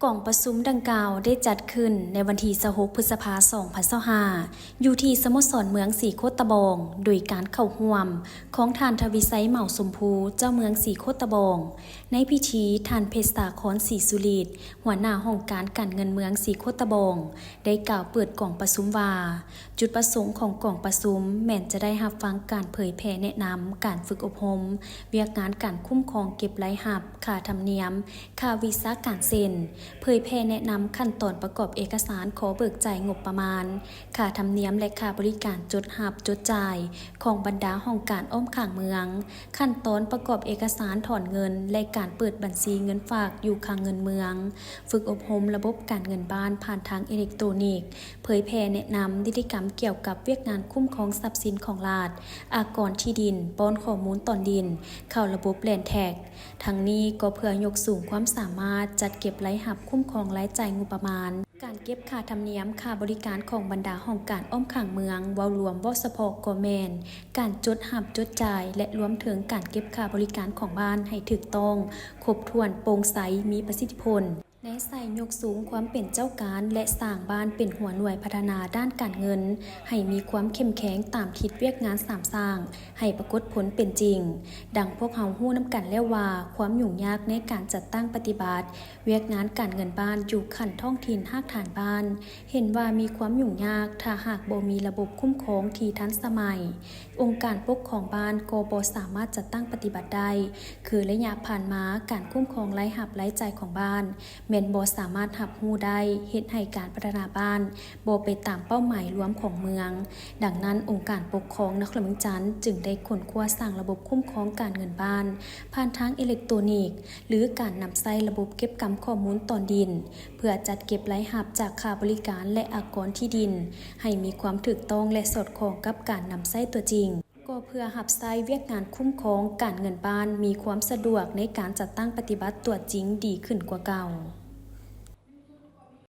ล่องประชุมดังกล่าวได้จัดขึ้นในวันที่26 พฤษภาคม 2025อยู่ที่สโมสรเมืองสีโคตะบองโดยการเข้าร่วมของท่านทวิไสเหมาสมภูเจ้าเมืองสีโคตะบองในพิธีท่านเพชรสาครศรีสุริตหัวหน้าห้องการเงินเมืองสีโคตะบองได้กล่าวเปิดกล่องประชุมว่าจุดประสงค์ของกล่องประชุมแม่นจะได้รับฟังการเผยแพร่แนะนำการฝึกอบรมเวียกงานการคุ้มครองเก็บรายรับค่าธรรมเนียมค่าวีซ่าการเซ็นเผยแพร่แนะนำขั้นตอนประกอบเอกสารขอเบิกจ่ายงบประมาณค่าธรรมเนียมและค่าบริการจดรับจดจ่ายของบรรดาห้องการอ้อมข้างเมืองขั้นตอนประกอบเอกสารถอนเงินและการเปิดบัญชีเงินฝากอยู่ข้างเงินเมืองฝึกอบรมระบบการเงินบ้านผ่านทางอิเล็กทรอนิกส์เผยแพร่แนะนำนิติกรรมเกี่ยวกับเวียกงานคุ้มครองทรัพย์สินของรัฐอากรที่ดินป้อนข้อมูลตอนดินเข้าระบบแลนแท็กทั้งนี้ก็เพื่อยกสูงความสามารถจัดเก็บรายรับคุ้มครองรายจ่ายงบประมาณการเก็บค่าธรรมเนียมค่าบริการของบรรดาห้องการอ้อมข้างเมืองเว้ารวมเฉพาะก็แม่นการจดรับจดจ่ายและรวมถึงการเก็บค่าบริการของบ้านให้ถูกต้องครบถ้วนโปร่งใสมีประสิทธิผลในใส่ยกสูงความเป็นเจ้าการและสร้างบ้านเป็นหัวหน่วยพัฒนาด้านการเงินให้มีความเข้มแข็งตามทิศเวียกงานสามสร้างให้ปรากฏผลเป็นจริงดังพวกเฮาฮู้นำกันแล้วว่าความยุ่งยากในการจัดตั้งปฏิบัติเวียกงานการเงินบ้านอยู่ขั้นท้องถิ่นภาคฐานบ้านเห็นว่ามีความยุ่งยากถ้าหากบ่มีระบบคุ้มครองที่ทันสมัยองค์การปกครองบ้านก็บ่สามารถจัดตั้งปฏิบัติได้คือระยะผ่านมาการคุ้มครองรายรับรายจ่ายของบ้านแม่นบ่สามารถรับรู้ได้เฮ็ดให้การพัฒนาบ้านบ่ไปตามเป้าหมายรวมของเมืองดังนั้นองค์การปกครองนครเมืองจันทน์จึงได้ค้นคว้าสร้างระบบคุ้มครองการเงินบ้านผ่านทางอิเล็กทรอนิกส์หรือการนำใช้ระบบเก็บกำข้อมูลตอนดินเพื่อจัดเก็บรายรับจากค่าบริการและอากรที่ดินให้มีความถูกต้องและสอดคล้องกับการนำใช้ตัวจริงก็เพื่อรับใช้เวียกงานคุ้มครองการเงินบ้านมีความสะดวกในการจัดตั้งปฏิบัติตัวจริงดีขึ้นกว่าเก่า